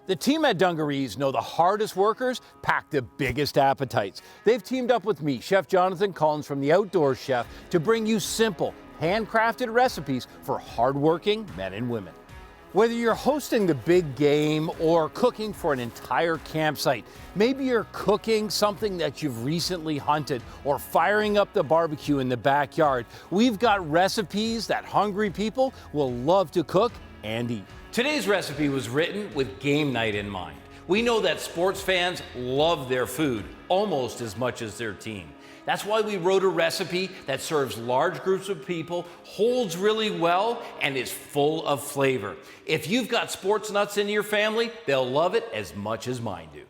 The team at Dungarees know the hardest workers pack the biggest appetites. They've teamed up with me, Chef Jonathan Collins from The Outdoors Chef, to bring you simple, handcrafted recipes for hardworking men and women. Whether you're hosting the big game or cooking for an entire campsite, maybe you're cooking something that you've recently hunted or firing up the barbecue in the backyard, we've got recipes that hungry people will love to cook and eat. Today's recipe was written with game night in mind. We know that sports fans love their food almost as much as their team. That's why we wrote a recipe that serves large groups of people, holds really well, and is full of flavor. If you've got sports nuts in your family, they'll love it as much as mine do.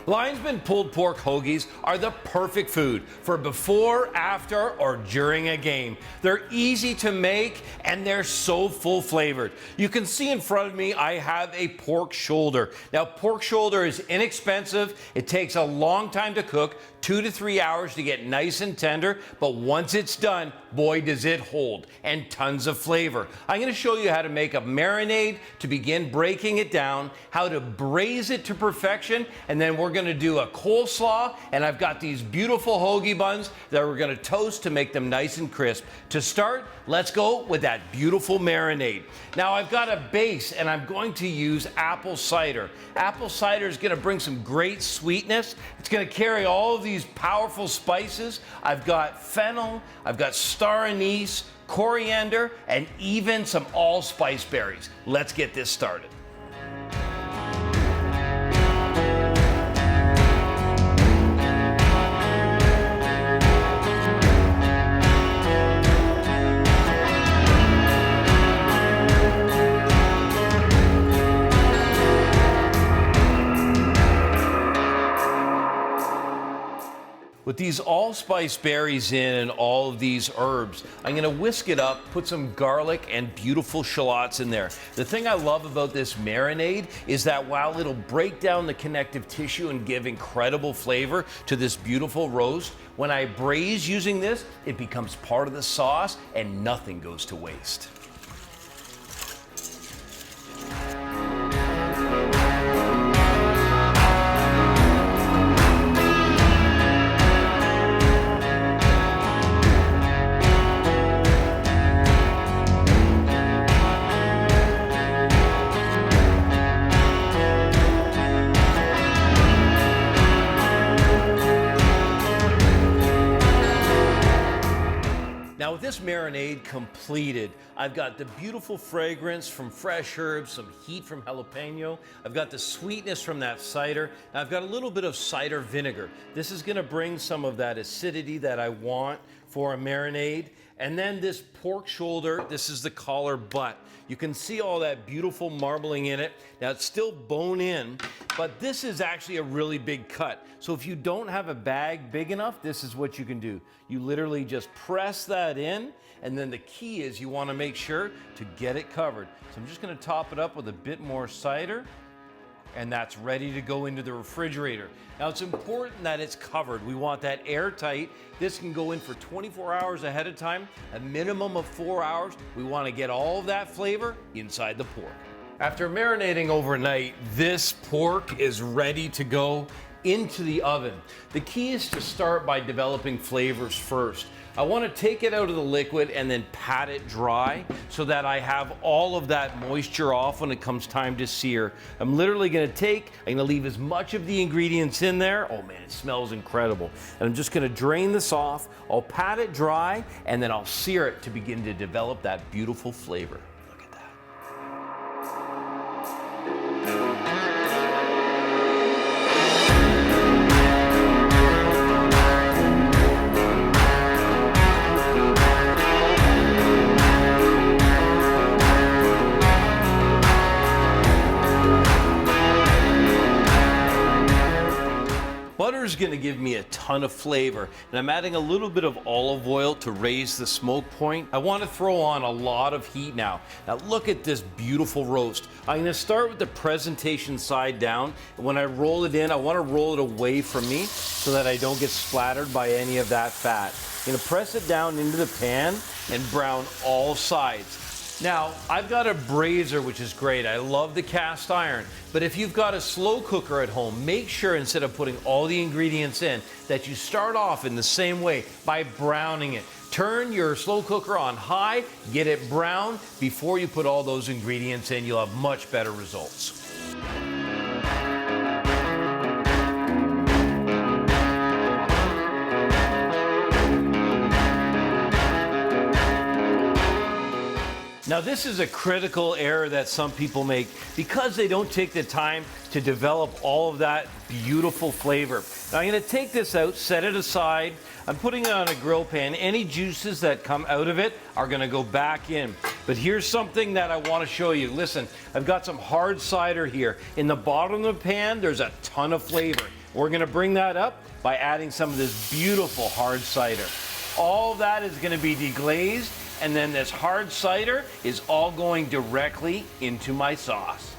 Linesman pulled pork hoagies are the perfect food for before, after, or during a game. They're easy to make and they're so full flavored. You can see in front of me I have a pork shoulder. Now pork shoulder is inexpensive. It takes a long time to cook, 2 to 3 hours to get nice and tender, but once it's done, boy does it hold, and tons of flavor. I'm going to show you how to make a marinade to begin breaking it down, how to braise it to perfection, and then we're going to do a coleslaw, and I've got these beautiful hoagie buns that we're going to toast to make them nice and crisp. To start, let's go with that beautiful marinade. Now I've got a base, and I'm going to use apple cider. Apple cider is going to bring some great sweetness. It's going to carry all of these powerful spices. I've got fennel, I've got star anise, coriander, and even some allspice berries. Let's get this started. With these allspice berries in and all of these herbs, I'm gonna whisk it up, put some garlic and beautiful shallots in there. The thing I love about this marinade is that while it'll break down the connective tissue and give incredible flavor to this beautiful roast, when I braise using this, it becomes part of the sauce and nothing goes to waste. Now with this marinade completed, I've got the beautiful fragrance from fresh herbs, some heat from jalapeno. I've got the sweetness from that cider. Now I've got a little bit of cider vinegar. This is gonna bring some of that acidity that I want for a marinade. And then this pork shoulder, this is the collar butt. You can see all that beautiful marbling in it. Now it's still bone in, but this is actually a really big cut. So if you don't have a bag big enough, this is what you can do. You literally just press that in, and then the key is you want to make sure to get it covered. So I'm just going to top it up with a bit more cider, and that's ready to go into the refrigerator. Now it's important that it's covered. We want that airtight. This can go in for 24 hours ahead of time, a minimum of 4 hours. We want to get all of that flavor inside the pork. After marinating overnight, this pork is ready to go into the oven. The key is to start by developing flavors first. I want to take it out of the liquid and then pat it dry so that I have all of that moisture off when it comes time to sear. I'm literally going to leave as much of the ingredients in there. Oh man, it smells incredible. And I'm just going to drain this off. I'll pat it dry and then I'll sear it to begin to develop that beautiful flavor. Look at that. Butter is going to give me a ton of flavor, and I'm adding a little bit of olive oil to raise the smoke point. I want to throw on a lot of heat now. Now look at this beautiful roast. I'm going to start with the presentation side down. When I roll it in, I want to roll it away from me so that I don't get splattered by any of that fat. I'm going to press it down into the pan and brown all sides. Now, I've got a brazier, which is great. I love the cast iron. But if you've got a slow cooker at home, make sure instead of putting all the ingredients in, that you start off in the same way by browning it. Turn your slow cooker on high, get it brown before you put all those ingredients in. You'll have much better results. Now this is a critical error that some people make because they don't take the time to develop all of that beautiful flavor. Now I'm going to take this out, set it aside. I'm putting it on a grill pan. Any juices that come out of it are going to go back in. But here's something that I want to show you. Listen, I've got some hard cider here. In the bottom of the pan, there's a ton of flavor. We're going to bring that up by adding some of this beautiful hard cider. All of that is going to be deglazed. And then this hard cider is all going directly into my sauce.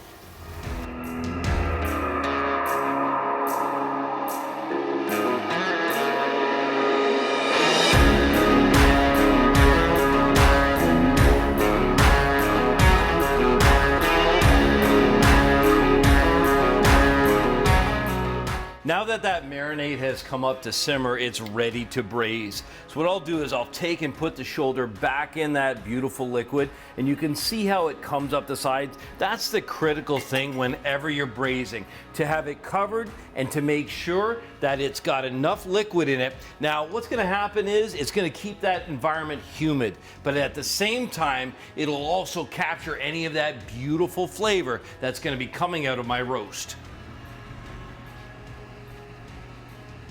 Now that marinade has come up to simmer, it's ready to braise. So what I'll do is I'll take and put the shoulder back in that beautiful liquid, and you can see how it comes up the sides. That's the critical thing whenever you're braising, to have it covered and to make sure that it's got enough liquid in it. Now, what's gonna happen is it's gonna keep that environment humid, but at the same time, it'll also capture any of that beautiful flavor that's gonna be coming out of my roast.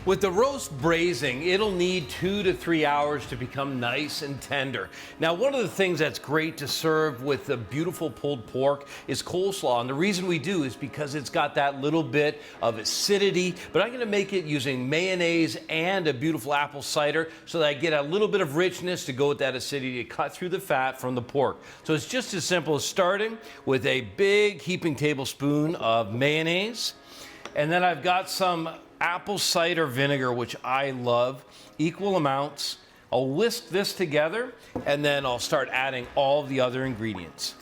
With the roast braising, it'll need 2 to 3 hours to become nice and tender. Now, one of the things that's great to serve with the beautiful pulled pork is coleslaw. And the reason we do is because it's got that little bit of acidity, but I'm gonna make it using mayonnaise and a beautiful apple cider so that I get a little bit of richness to go with that acidity to cut through the fat from the pork. So it's just as simple as starting with a big heaping tablespoon of mayonnaise. And then I've got some apple cider vinegar, which I love, equal amounts. I'll whisk this together, and then I'll start adding all the other ingredients.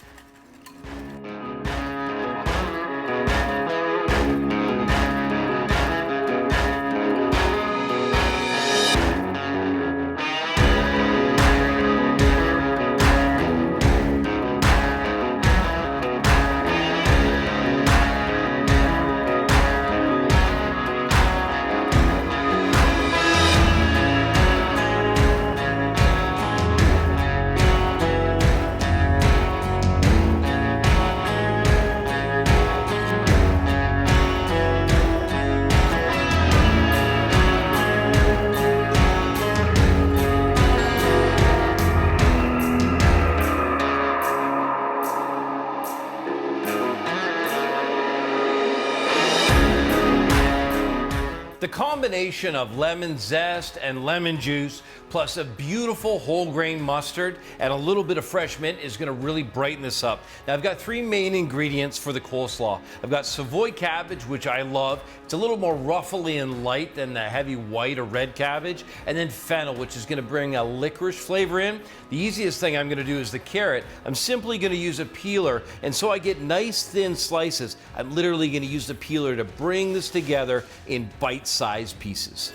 The combination of lemon zest and lemon juice plus a beautiful whole grain mustard and a little bit of fresh mint is going to really brighten this up. Now I've got 3 main ingredients for the coleslaw. I've got Savoy cabbage, which I love. It's a little more ruffly and light than the heavy white or red cabbage. And then fennel, which is going to bring a licorice flavor in. The easiest thing I'm going to do is the carrot. I'm simply going to use a peeler, and so I get nice thin slices. I'm literally going to use the peeler to bring this together in bite-sized pieces.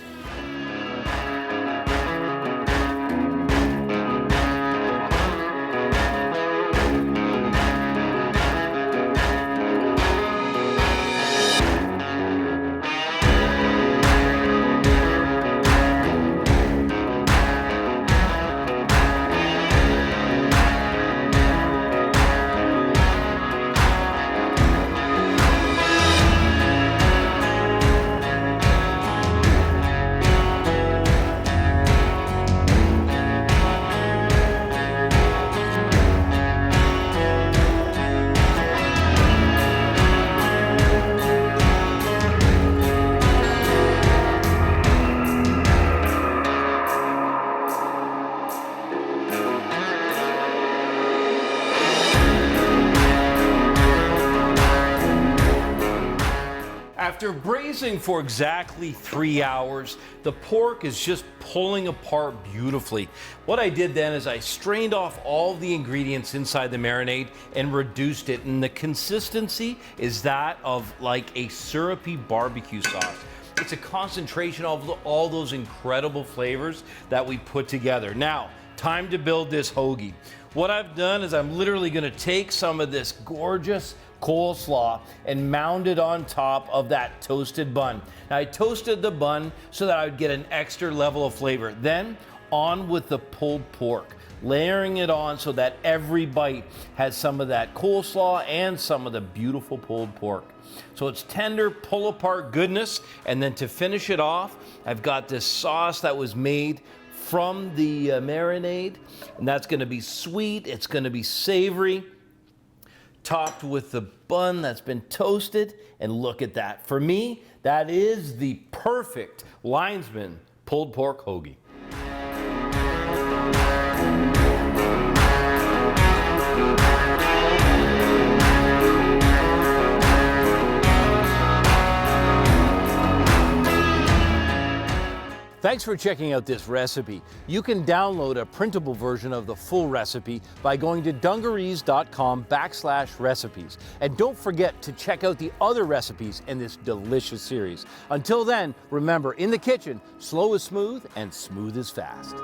After braising for exactly 3 hours, the pork is just pulling apart beautifully. What I did then is I strained off all the ingredients inside the marinade and reduced it, and the consistency is that of like a syrupy barbecue sauce. It's a concentration of all those incredible flavors that we put together. Now, time to build this hoagie. What I've done is I'm literally gonna take some of this gorgeous coleslaw and mound it on top of that toasted bun. Now, I toasted the bun so that I would get an extra level of flavor. Then on with the pulled pork, layering it on so that every bite has some of that coleslaw and some of the beautiful pulled pork. So it's tender, pull apart goodness. And then to finish it off, I've got this sauce that was made from the marinade, and that's gonna be sweet, it's gonna be savory, topped with the bun that's been toasted, and look at that. For me, that is the perfect Linesman pulled pork hoagie. Thanks for checking out this recipe. You can download a printable version of the full recipe by going to dungarees.com/recipes. And don't forget to check out the other recipes in this delicious series. Until then, remember, in the kitchen, slow is smooth and smooth is fast.